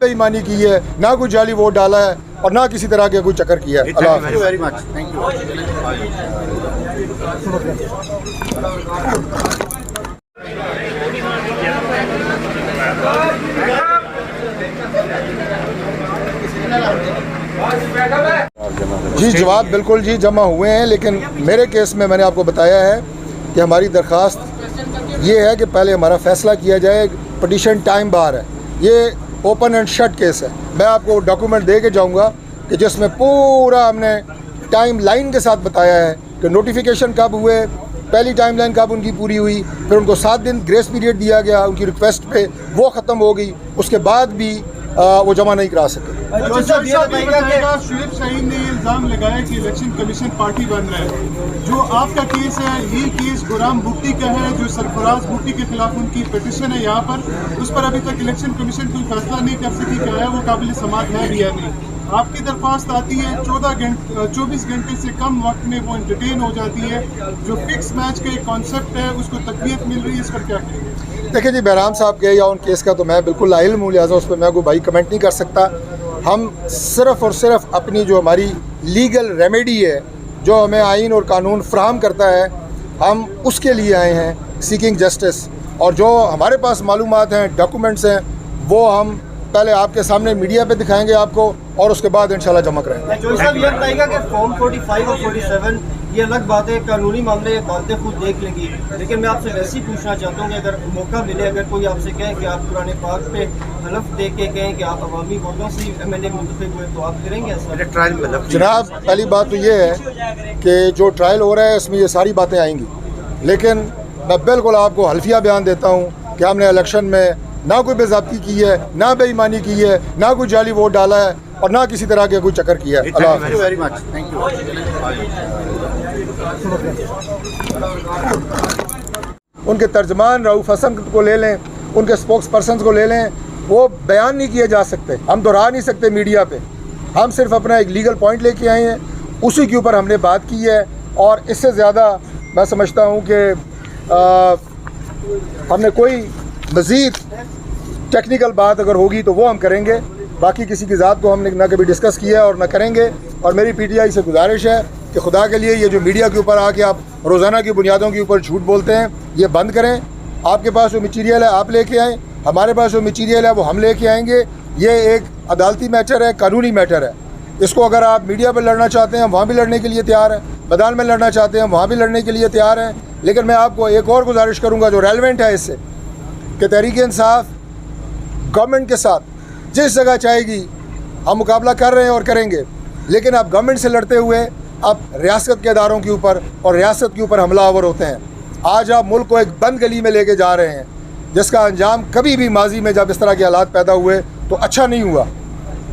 Very much, thank you. जी जवाब बिल्कुल जी जमा हुए हैं, लेकिन मेरे केस में मैंने आपको बताया है कि हमारी दरख्वास्त ये है कि पहले हमारा फ़ैसला किया जाए। पटिशन टाइम बार है, ये ओपन एंड शट केस है। मैं आपको डॉक्यूमेंट दे के जाऊँगा कि जिसमें पूरा हमने टाइम लाइन के साथ बताया है कि नोटिफिकेशन कब हुए, पहली टाइम लाइन कब उनकी पूरी हुई, फिर उनको 7 दिन ग्रेस पीरियड दिया गया उनकी रिक्वेस्ट पे, वो ख़त्म हो गई, उसके बाद भी वो जमा नहीं करा सके। शुएब शाहीन ने ये इल्ज़ाम लगाया कि इलेक्शन कमीशन पार्टी बन रहा है। जो आपका केस है, ये केस गुलाम भुट्टी का है, जो सरफराज भुट्टी के खिलाफ उनकी पिटिशन है यहाँ पर, उस पर अभी तक इलेक्शन कमीशन कोई फैसला नहीं कर सकी कि आया वो काबिल समाअत है भी या नहीं। आपकी दरख्वास्त आती है 24 घंटे से कम वक्त में वो एंटरटेन हो जाती है। जो फिक्स मैच का एक कॉन्सेप्ट है उसको तकवीत मिल रही है, इस पर क्या कहेंगे? देखिए जी, बहराम साहब के या उन केस का तो मैं बिल्कुल लाइल्म हूँ, लिहाजा उस पर मैं कोई भाई कमेंट नहीं कर सकता। हम सिर्फ़ और सिर्फ अपनी जो हमारी लीगल रेमेडी है, जो हमें आइन और कानून फ्राहम करता है, हम उसके लिए आए हैं सीकिंग जस्टिस। और जो हमारे पास मालूमात हैं, डॉक्यूमेंट्स हैं, वो हम पहले आपके सामने मीडिया पे दिखाएंगे आपको और उसके बाद इंशाल्लाह जमा करेंगे। जो साहब ये बताइएगा कि फॉर्म 45 और 47 ये अलग बात है, कानूनी मामले अदालतें खुद देख लेंगी, लेकिन मैं आपसे वैसे ही पूछना चाहता हूँ कि अगर मौका मिले, अगर कोई आपसे कहे कि आप कुरान पाक पे हलफ दे के कहें कि आप अवामी वोटों से MLA मुंतखब हुए, तो आप करेंगे ऐसा? जनाब, पहली बात तो ये है कि जो ट्रायल हो रहा है इसमें ये सारी बातें आएंगी, लेकिन मैं बिल्कुल आपको हल्फिया बयान देता हूँ कि हमने इलेक्शन में ना कोई बेज़ाब्ती की है, ना बेईमानी की है, ना कोई जाली वोट डाला है और ना किसी तरह का कोई चक्कर किया है। अल्लाह हाफ़िज़। Very much, thank you. उनके तर्जमान रऊफ़ हसन को ले लें, उनके स्पोक्स पर्सन को ले लें, वो बयान नहीं किए जा सकते, हम दोहरा नहीं सकते मीडिया पे। हम सिर्फ अपना एक लीगल पॉइंट लेके आए हैं, उसी के ऊपर हमने बात की है। और इससे ज़्यादा मैं समझता हूँ कि हमने कोई मज़ीद टेक्निकल बात अगर होगी तो वो हम करेंगे, बाकी किसी की ज़ात को हमने ना कभी डिस्कस किया और ना करेंगे। और मेरी PTI से गुजारिश है कि खुदा के लिए ये जो मीडिया के ऊपर आके आप रोज़ाना की बुनियादों के ऊपर झूठ बोलते हैं, ये बंद करें। आपके पास जो मटीरियल है आप लेके आएँ, हमारे पास जो मटीरियल है वो हम लेके आएंगे। ये एक अदालती मैटर है, कानूनी मैटर है। इसको अगर आप मीडिया पर लड़ना चाहते हैं, वहाँ भी लड़ने के लिए तैयार हैं, मैदान में लड़ना चाहते हैं, वहाँ भी लड़ने के लिए तैयार हैं। लेकिन मैं आपको एक और गुजारिश करूँगा जो रेलेवेंट है इससे, कि तहरीक इंसाफ गवर्नमेंट के साथ जिस जगह चाहेगी हम मुकाबला कर रहे हैं और करेंगे, लेकिन आप गवर्नमेंट से लड़ते हुए आप रियासत के इदारों के ऊपर और रियासत के ऊपर हमलावर होते हैं। आज आप मुल्क को एक बंद गली में लेके जा रहे हैं, जिसका अंजाम कभी भी माजी में जब इस तरह के हालात पैदा हुए तो अच्छा नहीं हुआ।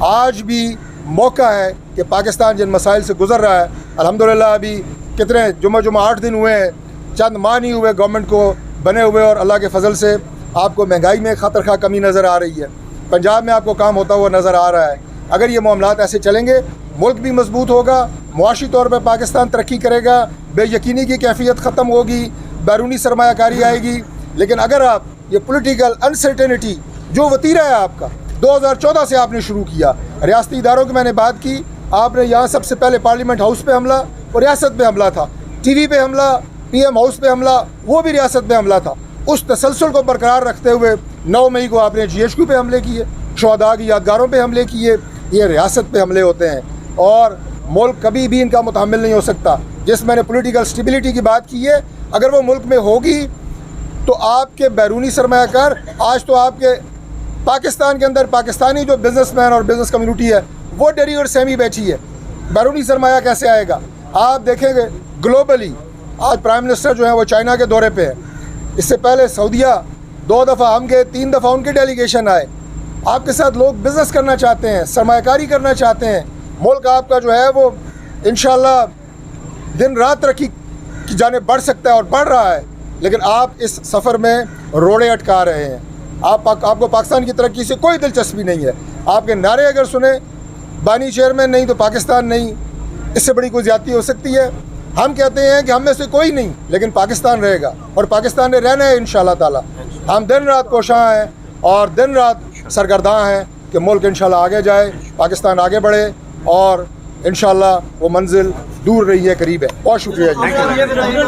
आज भी मौका है कि पाकिस्तान जिन मसाइल से गुज़र रहा है, अल्हम्दुलिल्लाह अभी कितने जुमा 8 दिन हुए हैं, चंद माह नहीं हुए गवर्नमेंट को बने हुए, और अल्लाह के फजल से आपको महंगाई में खतरखा कमी नज़र आ रही है, पंजाब में आपको काम होता हुआ नज़र आ रहा है। अगर ये मामलात ऐसे चलेंगे, मुल्क भी मजबूत होगा, मुआशी तौर पर पाकिस्तान तरक्की करेगा, बेयकीनी की कैफियत ख़त्म होगी, बैरूनी सरमायाकारी आएगी। लेकिन अगर आप ये पॉलिटिकल अनसर्टेनिटी जो वतीरा है आपका 2014 से आपने शुरू किया, रियासती इदारों की मैंने बात की, आपने यहाँ सबसे पहले पार्लियामेंट हाउस पे हमला और रियासत पे हमला था, TV पे हमला, PM हाउस पे हमला, वो भी रियासत पे हमला था। उस तसलसल को बरकरार रखते हुए 9 मई को आपने GHQ पे हमले किए, शुहदा की यादगारों पे हमले किए। ये रियासत पे हमले होते हैं और मुल्क कभी भी इनका मुतहम्मिल नहीं हो सकता। जिस मैंने पॉलिटिकल स्टेबिलिटी की बात की है, अगर वो मुल्क में होगी तो आपके बैरूनी सरमायाकार, आज तो आपके पाकिस्तान के अंदर पाकिस्तानी जो बिज़नेसमैन और बिज़नेस कम्युनिटी है वो डरी और सहमी बैठी है। बैरूनी सरमाया कैसे आएगा? आप देखेंगे ग्लोबली आज प्राइम मिनिस्टर जो है वो चाइना के दौरे पे है, इससे पहले सऊदीया 2 दफ़ा हम गए, 3 दफ़ा उनके डेलीगेशन आए। आपके साथ लोग बिज़नेस करना चाहते हैं, सरमायाकारी करना चाहते हैं। मुल्क आपका जो है वो इंशाल्लाह दिन रात तरक्की की जानिब बढ़ सकता है और बढ़ रहा है, लेकिन आप इस सफ़र में रोड़े अटका रहे हैं। आपको पाकिस्तान की तरक्की से कोई दिलचस्पी नहीं है। आपके नारे अगर सुने, बानी चेयरमैन नहीं तो पाकिस्तान नहीं, इससे बड़ी कोई ज़्यादती हो सकती है? हम कहते हैं कि हम में से कोई नहीं, लेकिन पाकिस्तान रहेगा और पाकिस्तान ने रहना है इंशाअल्लाह ताला। हम दिन रात कोशां हैं और दिन रात सरगर्दां हैं کہ ملک انشاءاللہ آگے جائے, پاکستان آگے بڑھے, اور انشاءاللہ وہ منزل دور نہیں ہے, قریب ہے. بہت شکریہ جی. یہ بتائیے